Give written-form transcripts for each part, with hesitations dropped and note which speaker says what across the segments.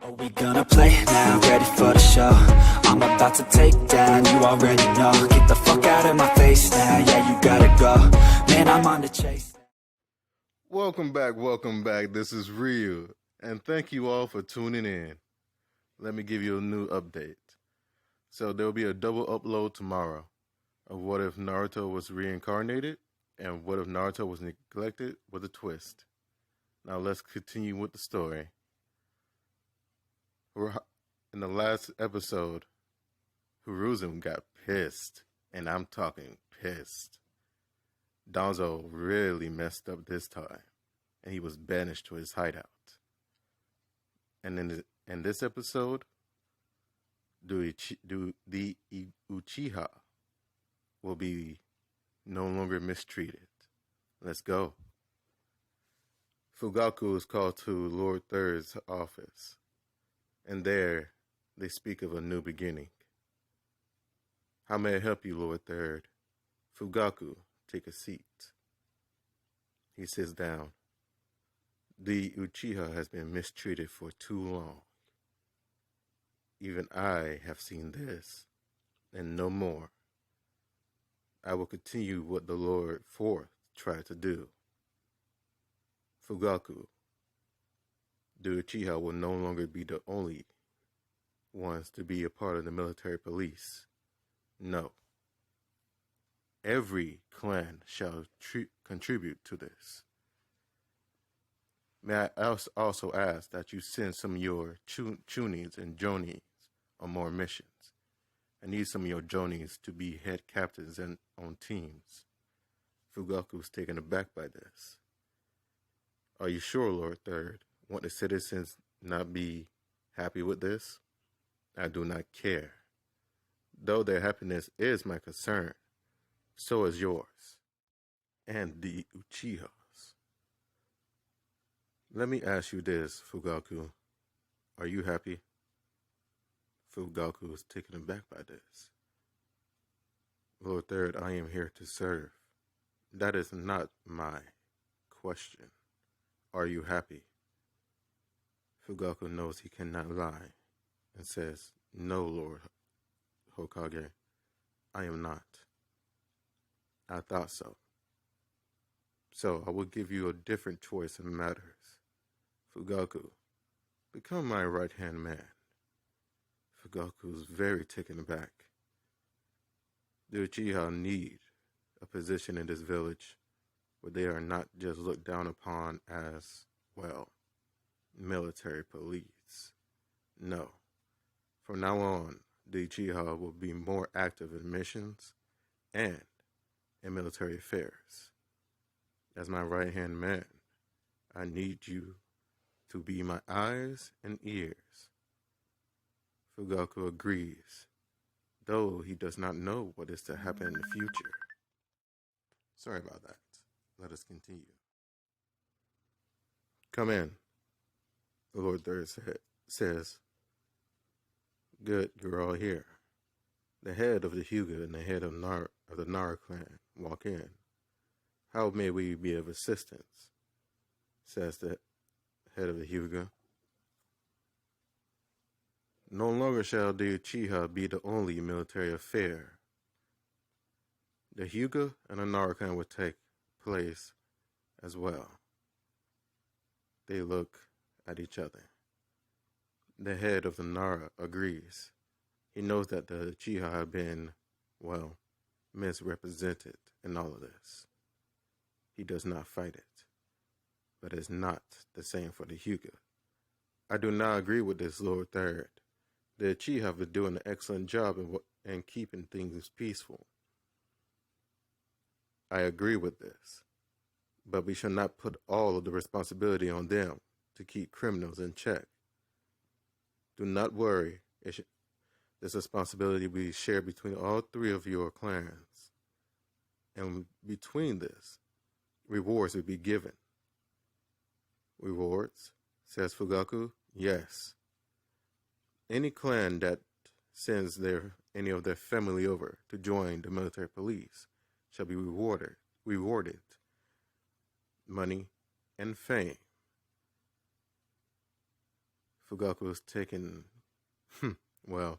Speaker 1: Are we gonna play now? Ready for the show? I'm about to take down, you already know. Get the fuck out of my face now, yeah, you gotta go. Man, I'm on the chase.
Speaker 2: Welcome back. This is Ryu, and thank you all for tuning in. Let me give you a new update. So there will be a double upload tomorrow of what if Naruto was reincarnated and what if Naruto was neglected with a twist. Now let's continue with the story. In the last episode, Hiruzen got pissed, and I'm talking pissed. Danzo really messed up this time, and he was banished to his hideout. And in this episode, the Uchiha will be no longer mistreated. Let's go. Fugaku is called to Lord Third's office, and there they speak of a new beginning. How may I help you, Lord Third? Fugaku, take a seat. He sits down. The Uchiha has been mistreated for too long. Even I have seen this, and no more. I will continue what the Lord Fourth tried to do. Fugaku, the Uchiha will no longer be the only ones to be a part of the military police. No. Every clan shall contribute to this. May I also ask that you send some of your Chunins and Jonis on more missions. I need some of your Jonis to be head captains and on teams. Fugaku's taken aback by this. Are you sure, Lord Third? Want the citizens not be happy with this? I do not care. Though their happiness is my concern, so is yours. And the Uchihas. Let me ask you this, Fugaku. Are you happy? Fugaku is taken aback by this. Lord Third, I am here to serve. That is not my question. Are you happy? Fugaku knows he cannot lie and says, No, Lord Hokage, I am not. I thought so. So I will give you a different choice in matters. Fugaku, become my right-hand man. Fugaku is very taken aback. The Uchiha need a position in this village where they are not just looked down upon as, well, military police. No. From now on, the Uchiha will be more active in missions and in military affairs. As my right-hand man, I need you to be my eyes and ears. Fugaku agrees, though he does not know what is to happen in the future. Sorry about that. Let us continue. Come in, the Lord Third says. Good, you're all here. The head of the Hyuga and the head of the Nara clan walk in. How may we be of assistance? Says the head of the Hyuga. No longer shall the Uchiha be the only military affair. The Hyuga and the Nara clan will take place as well. They look at each other. The head of the Nara agrees. He knows that the Uchiha have been, well, misrepresented in all of this. He does not fight it, but it's not the same for the Hyuga. I do not agree with this, Lord Third. The Uchiha have been doing an excellent job in keeping things peaceful. I agree with this, but we shall not put all of the responsibility on them to keep criminals in check. Do not worry. This responsibility will be shared between all three of your clans. And between this, rewards will be given. Rewards? Says Fugaku. Yes. Any clan that sends any of their family over to join the military police shall be rewarded. Money and fame. Fugaku is taken, well,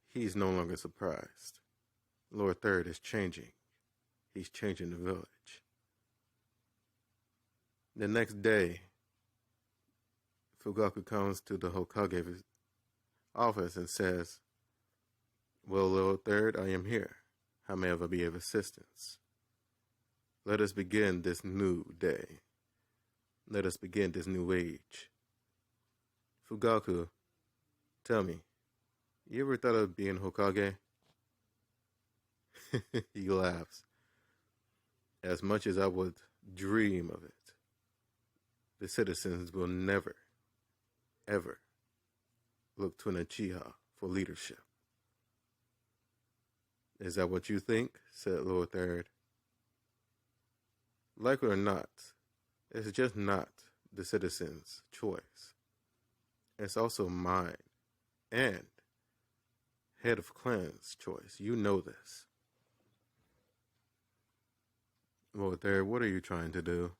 Speaker 2: he's no longer surprised. Lord Third is changing. He's changing the village. The next day, Fugaku comes to the Hokage's office and says, "Well, Lord Third, I am here. How may I be of assistance? Let us begin this new day. Let us begin this new age. Fugaku, tell me, you ever thought of being Hokage?" He laughs. "As much as I would dream of it, the citizens will never, ever look to an Uchiha for leadership." "Is that what you think?" said Lord Third. "Like it or not, it's just not the citizens' choice. It's also mine and head of clan's choice. You know this." "Lord Third, what are you trying to do?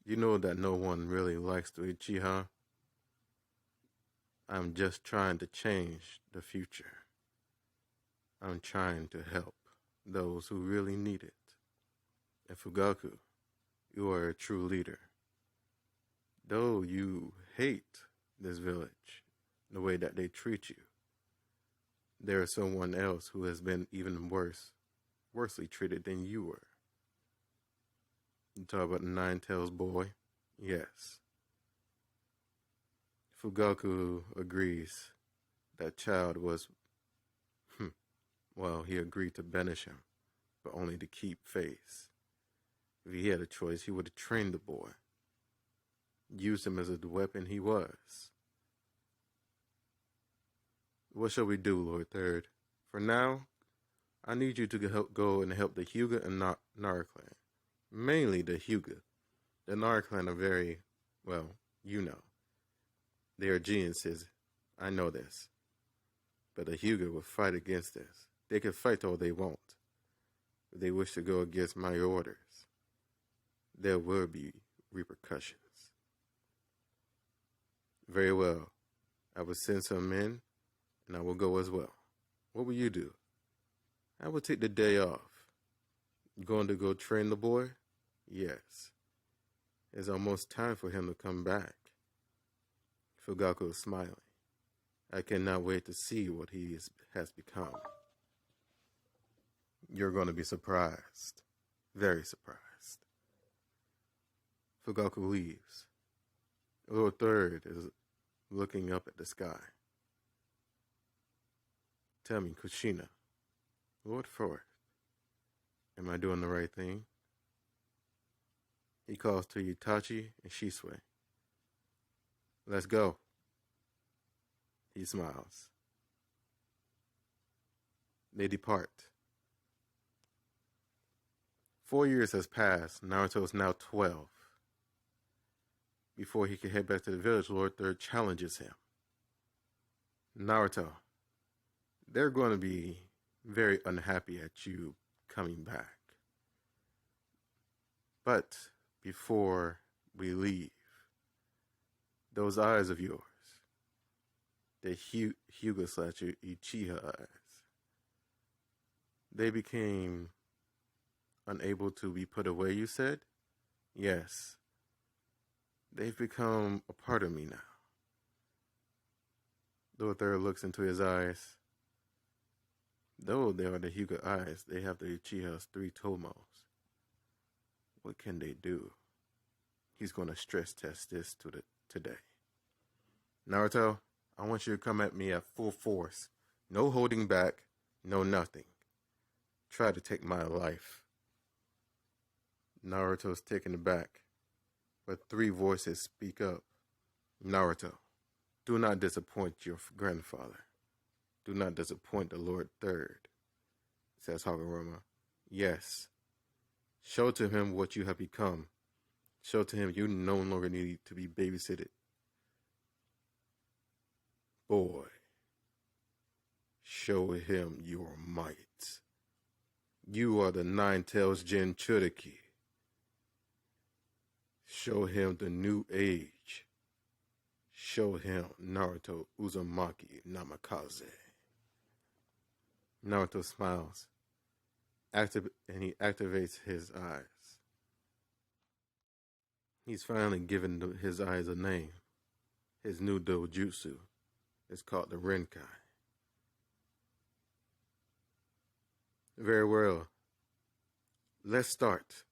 Speaker 2: You know that no one really likes the Uchiha. I'm just trying to change the future. I'm trying to help those who really need it. And Fugaku, you are a true leader. Though you hate this village, the way that they treat you, there is someone else who has been even worsely treated than you were." "You talk about the Nine-Tails boy?" "Yes." Fugaku agrees. That child was, well, he agreed to banish him, but only to keep face. If he had a choice, he would have trained the boy, used him as a weapon he was. "What shall we do, Lord Third? For now, I need you to go and help the Hyuga and Nara clan. Mainly the Hyuga. The Nara clan are very, well, you know. They are geniuses. I know this. But the Hyuga will fight against this. They can fight all they want. If they wish to go against my orders, there will be repercussions." "Very well. I will send some men, and I will go as well. What will you do?" "I will take the day off." "You going to go train the boy?" "Yes. It's almost time for him to come back." Fugaku is smiling. "I cannot wait to see what he has become." "You're going to be surprised. Very surprised." Fugaku leaves. Lord Third is looking up at the sky. "Tell me, Kushina, Lord Fourth, am I doing the right thing?" He calls to Itachi and Shisui. "Let's go." He smiles. They depart. 4 years has passed. Naruto is now 12. Before he can head back to the village, Lord Third challenges him. "Naruto, they're going to be very unhappy at you coming back. But before we leave, those eyes of yours, the Hyuga / Uchiha eyes, they became unable to be put away, you said?" "Yes. They've become a part of me now." Lord Third looks into his eyes. Though they are the Hyuga eyes, they have the Uchiha's 3 tomos. What can they do? He's going to stress test this today. "Naruto, I want you to come at me at full force. No holding back, no nothing. Try to take my life." Naruto's taken aback, but 3 voices speak up. "Naruto, do not disappoint your grandfather. Do not disappoint the Lord Third," says Harmura. "Yes. Show to him what you have become. Show to him you no longer need to be babysitted. Boy, show him your might. You are the Nine-Tails Jinchuriki. Show him the new age. Show him Naruto Uzumaki Namikaze. Naruto smiles, and he activates his eyes. He's finally given his eyes a name. His new dojutsu is called the Renkai. Very well. Let's start.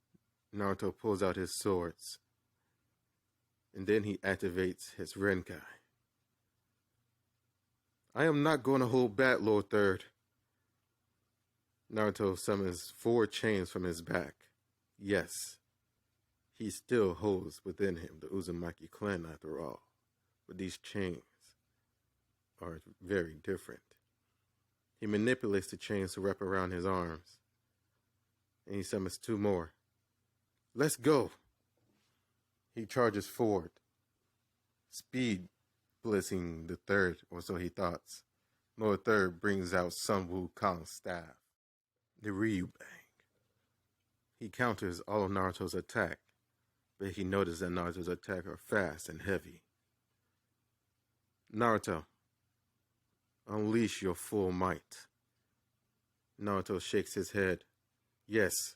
Speaker 2: Naruto pulls out his swords, and then he activates his Renkai. I am not going to hold back, Lord Third. Naruto summons 4 chains from his back. Yes, he still holds within him the Uzumaki clan after all, but these chains are very different. He manipulates the chains to wrap around his arms, and he summons 2 more. Let's go! He charges forward, speed blitzing the third, or so he thought. Lord Third brings out Sun Wukong's staff, the Ryu Bang. He counters all of Naruto's attack, but he noticed that Naruto's attack are fast and heavy. Naruto, unleash your full might. Naruto shakes his head. Yes.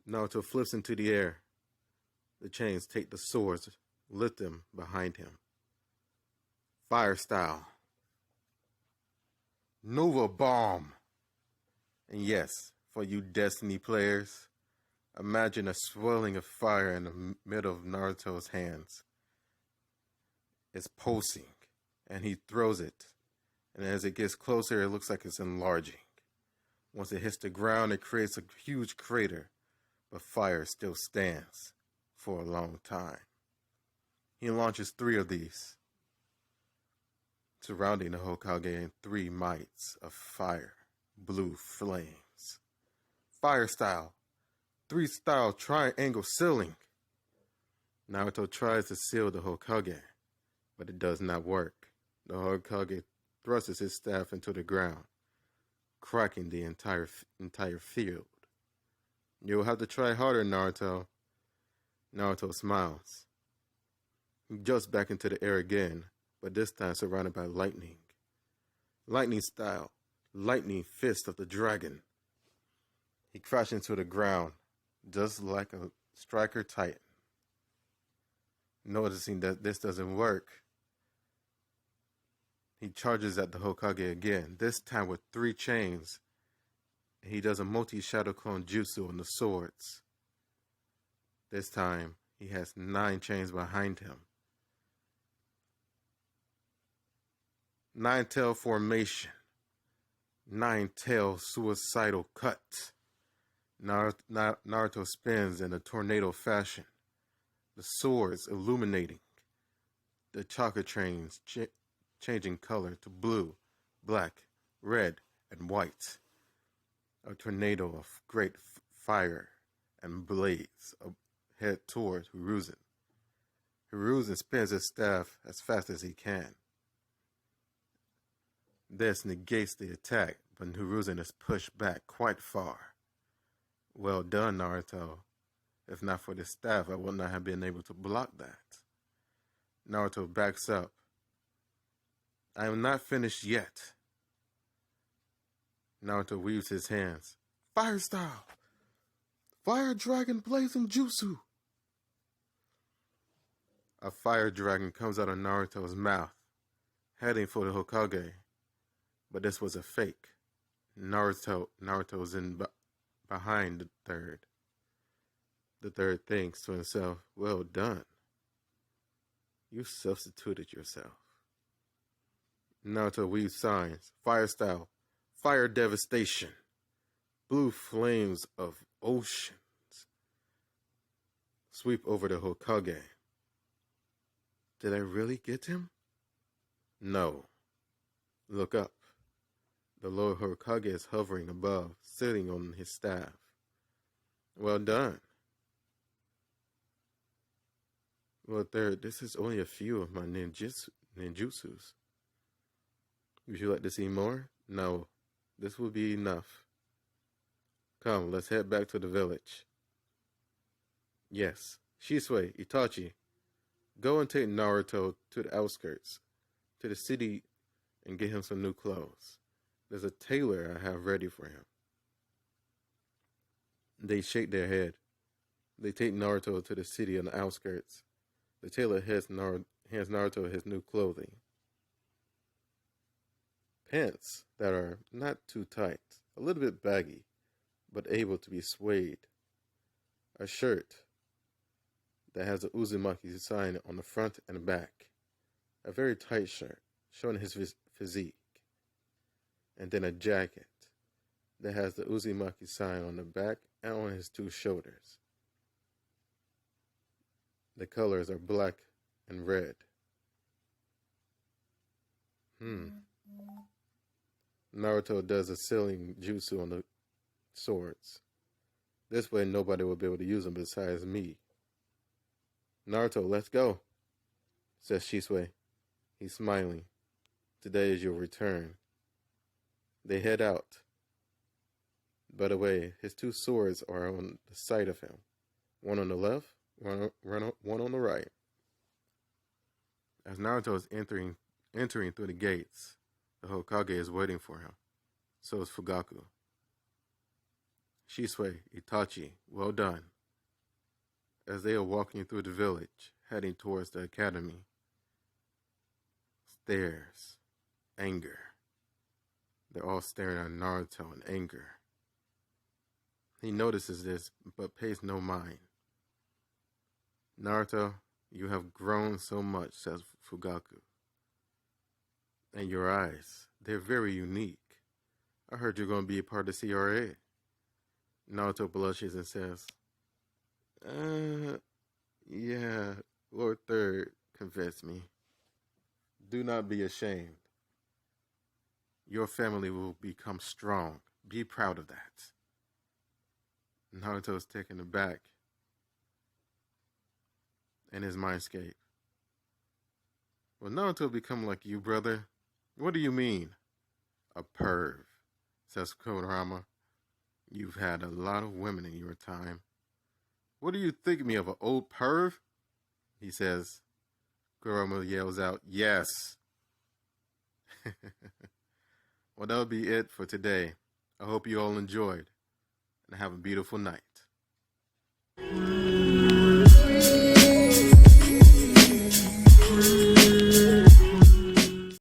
Speaker 2: Naruto flips into the air. The chains take the swords, lift them behind him. Fire style. Nova Bomb. And yes, for you Destiny players, imagine a swirling of fire in the middle of Naruto's hands. It's pulsing, and he throws it. And as it gets closer, it looks like it's enlarging. Once it hits the ground, it creates a huge crater, but fire still stands for a long time. He launches 3 of these, surrounding the Hokage in 3 mites of fire, blue flames. Fire style, 3-style triangle sealing. Naruto tries to seal the Hokage, but it does not work. The Hokage thrusts his staff into the ground, cracking the entire field. You'll have to try harder, Naruto. Naruto smiles. He jumps back into the air again, but this time surrounded by lightning. Lightning style, lightning fist of the dragon. He crashes into the ground, just like a striker titan. Noticing that this doesn't work, he charges at the Hokage again, this time with 3 chains. He does a multi-shadow clone jutsu on the swords. This time, he has 9 chains behind him. 9-tail formation. 9-tail suicidal cut. Naruto spins in a tornado fashion. The swords illuminating. The chakra trains changing color to blue, black, red, and white. A tornado of great fire and blades head toward Hiruzen. Hiruzen spins his staff as fast as he can. This negates the attack, but Hiruzen is pushed back quite far. Well done, Naruto. If not for the staff, I would not have been able to block that. Naruto backs up. I am not finished yet. Naruto weaves his hands. Fire style! Fire dragon blazing jutsu! A fire dragon comes out of Naruto's mouth, heading for the Hokage. But this was a fake. Naruto's in behind the third. The third thinks to himself, well done. You substituted yourself. Naruto weaves signs. Fire style. Fire devastation. Blue flames of oceans sweep over the Hokage. Did I really get him? No. Look up. The Lord Hokage is hovering above, sitting on his staff. Well done. Well, third, this is only a few of my ninjutsus. Would you like to see more? No, this will be enough. Come, let's head back to the village. Yes, Shisui, Itachi, Go and take Naruto to the outskirts, to the city, and get him some new clothes. There's a tailor I have ready for him. They shake their head. They take Naruto to the city on the outskirts. The tailor hands Naruto his new clothing. Pants that are not too tight, a little bit baggy, but able to be swayed. A shirt that has the Uzumaki sign on the front and back. A very tight shirt, showing his physique. And then a jacket that has the Uzumaki sign on the back and on his two shoulders. The colors are black and red. Naruto does a sealing jutsu on the swords. This way nobody will be able to use them besides me. Naruto, let's go, says Shisui. He's smiling. Today is your return. They head out. By the way, his two swords are on the side of him. One on the left, one on the right. As Naruto is entering through the gates, the Hokage is waiting for him. So is Fugaku. Shisui, Itachi, well done. As they are walking through the village, heading towards the academy, stares, anger. They're all staring at Naruto in anger. He notices this, but pays no mind. Naruto, you have grown so much, says Fugaku. And your eyes, they're very unique. I heard you're going to be a part of the CRA. Naruto blushes and says, yeah, Lord Third convinced me. Do not be ashamed. Your family will become strong. Be proud of that. Naruto's taken aback in his mindscape. Will Naruto become like you, brother? What do you mean? A perv, says Kurama. You've had a lot of women in your time. What do you think of me, of an old perv? He says. Kurama yells out, yes. Well, that'll be it for today. I hope you all enjoyed and have a beautiful night.